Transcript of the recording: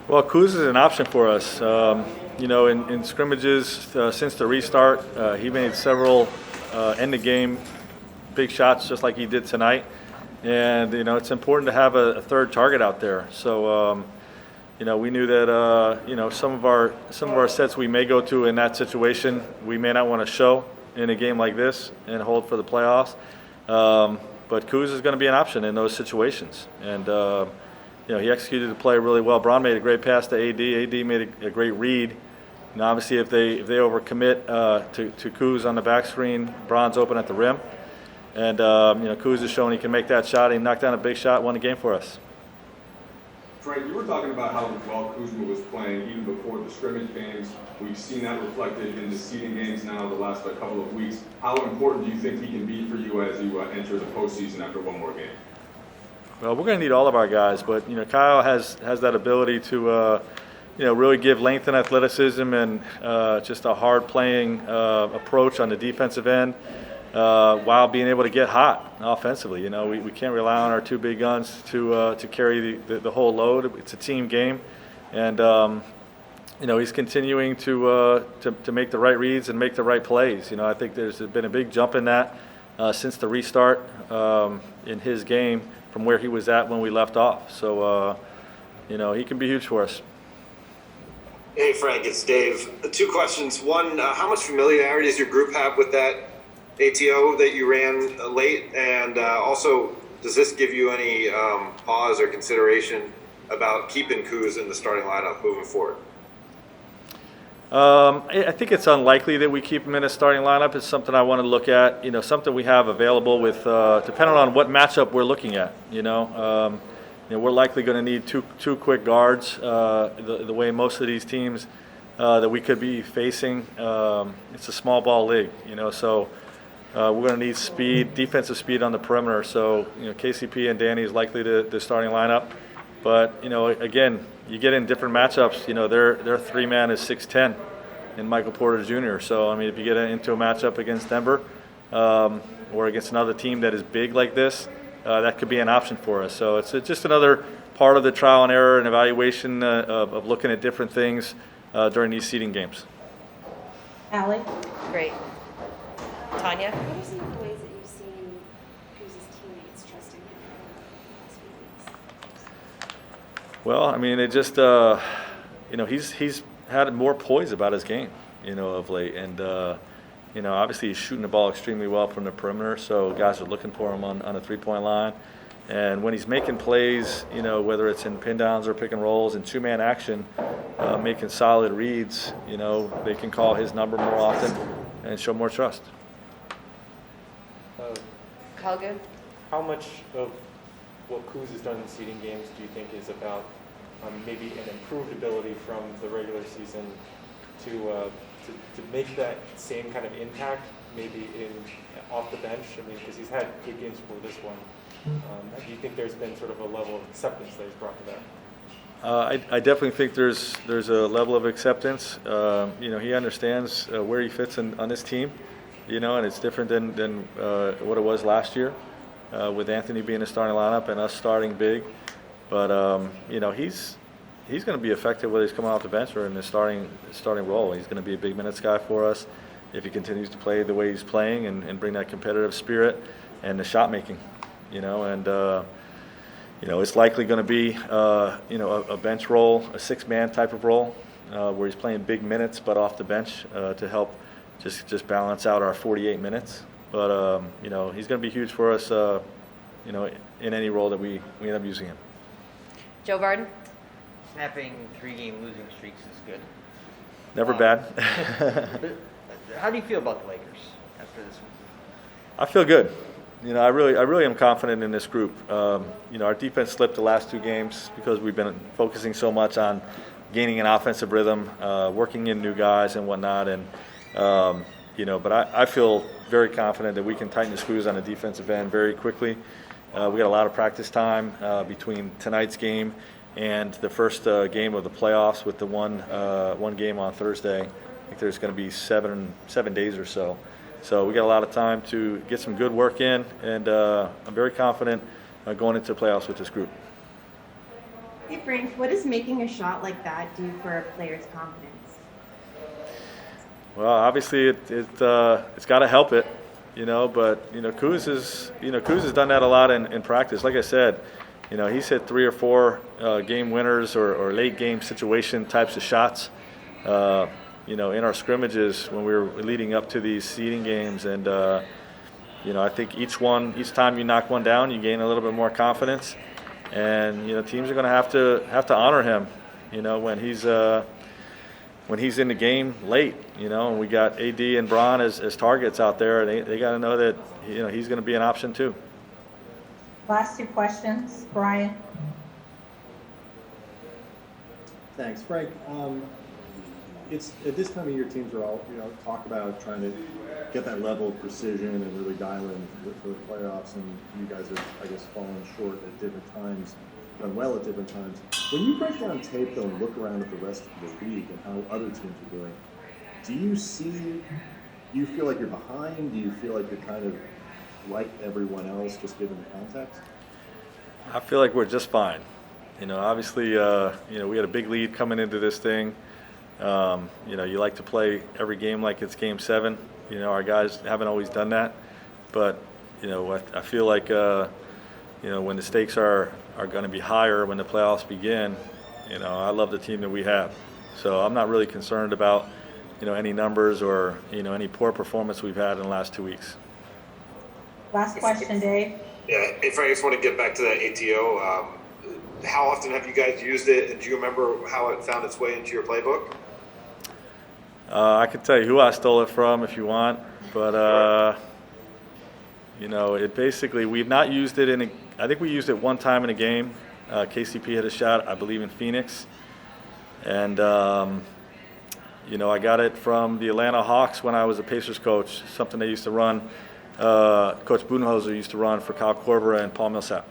Well, Cruz is an option for us. In scrimmages since the restart, he made several end of game big shots just like he did tonight. And, it's important to have a third target out there. So, we knew that, some of our sets we may go to in that situation, we may not want to show in a game like this and hold for the playoffs. But Kuz is going to be an option in those situations. And, he executed the play really well. Braun made a great pass to AD. AD made a great read. And obviously, if they overcommit to Kuz on the back screen, Braun's open at the rim. And, Kuz has shown he can make that shot. He knocked down a big shot, won the game for us. Frank, you were talking about how well Kuzma was playing even before the scrimmage games. We've seen that reflected in the seeding games now the last couple of weeks. How important do you think he can be for you as you enter the postseason after one more game? Well, we're going to need all of our guys, but Kyle has that ability to really give length and athleticism and just a hard playing approach on the defensive end while being able to get hot offensively. We can't rely on our two big guns to carry the whole load. It's a team game, and he's continuing to make the right reads and make the right plays. I think there's been a big jump in that since the restart in his game from where he was at when we left off. So, he can be huge for us. Hey, Frank, it's Dave. Two questions. One, how much familiarity does your group have with that ATO that you ran late? And also, does this give you any pause or consideration about keeping Kuz in the starting lineup moving forward? I think it's unlikely that we keep him in a starting lineup. It's something I want to look at, something we have available with, depending on what matchup we're looking at, we're likely going to need two quick guards, the way most of these teams that we could be facing. It's a small ball league, so we're going to need speed, defensive speed on the perimeter. So, KCP and Danny is likely the starting lineup. But, again, you get in different matchups, their three-man is 6'10", and Michael Porter Jr. So, if you get into a matchup against Denver or against another team that is big like this, that could be an option for us. So it's just another part of the trial and error and evaluation of looking at different things during these seeding games. Allie? Great. Tanya? What are some of the ways that you've seen Cruz's teammates trusting him in the last few weeks? Well, it just he's had more poise about his game, of late, and obviously he's shooting the ball extremely well from the perimeter, so guys are looking for him on the three-point line. And when he's making plays, whether it's in pin downs or pick and rolls and two-man action, making solid reads, they can call his number more often and show more trust. Helga? How much of what Kuz has done in the seeding games do you think is about maybe an improved ability from the regular season to make that same kind of impact maybe off the bench? Because he's had good games for this one. Do you think there's been sort of a level of acceptance that he's brought to that? I definitely think there's a level of acceptance. He understands where he fits on this team, and it's different than what it was last year with Anthony being the starting lineup and us starting big. But he's going to be effective whether he's coming off the bench or in the starting role. He's going to be a big minutes guy for us if he continues to play the way he's playing and bring that competitive spirit and the shot making. It's likely going to be a bench role, a six-man type of role where he's playing big minutes but off the bench to help just balance out our 48 minutes. But he's going to be huge for us in any role that we end up using him. Joe Varden? Snapping 3-game losing streaks is good. Never bad. How do you feel about the Lakers after this one? I feel good. I really am confident in this group. Our defense slipped the last two games because we've been focusing so much on gaining an offensive rhythm, working in new guys and whatnot. And but I feel very confident that we can tighten the screws on the defensive end very quickly. We got a lot of practice time between tonight's game and the first game of the playoffs with the one game on Thursday. I think there's going to be seven days or so. So we got a lot of time to get some good work in, and I'm very confident going into the playoffs with this group. Hey Frank, what does making a shot like that do for a player's confidence? Well, obviously it's got to help it, But Cruz has done that a lot in practice. Like I said, he's hit 3 or 4 game winners or late game situation types of shots. In our scrimmages when we were leading up to these seeding games, and I think each time you knock one down, you gain a little bit more confidence, and teams are going to have to honor him, when he's in the game late, and we got AD and Braun as targets out there, and they got to know that he's going to be an option too. Last 2 questions, Brian. Thanks, Frank. It's at this time of year, teams are all talk about trying to get that level of precision and really dial in for the playoffs, and you guys have, I guess, fallen short at different times, done well at different times. When you break down tape though and look around at the rest of the league and how other teams are doing, do you feel like you're behind? Do you feel like you're kind of like everyone else, just given the context? I feel like we're just fine. Obviously, we had a big lead coming into this thing. You like to play every game like it's Game 7. Our guys haven't always done that, but I feel like when the stakes are going to be higher when the playoffs begin, I love the team that we have. So I'm not really concerned about any numbers or any poor performance we've had in the last 2 weeks. Last question, Dave. Yeah, hey Frank, I just want to get back to that ATO. How often have you guys used it, and do you remember how it found its way into your playbook? I can tell you who I stole it from if you want, but it basically, we've not used it I think we used it one time in a game. KCP hit a shot, I believe, in Phoenix, and I got it from the Atlanta Hawks when I was a Pacers coach. Something they used to run. Coach Budenholzer used to run for Kyle Korver and Paul Millsap.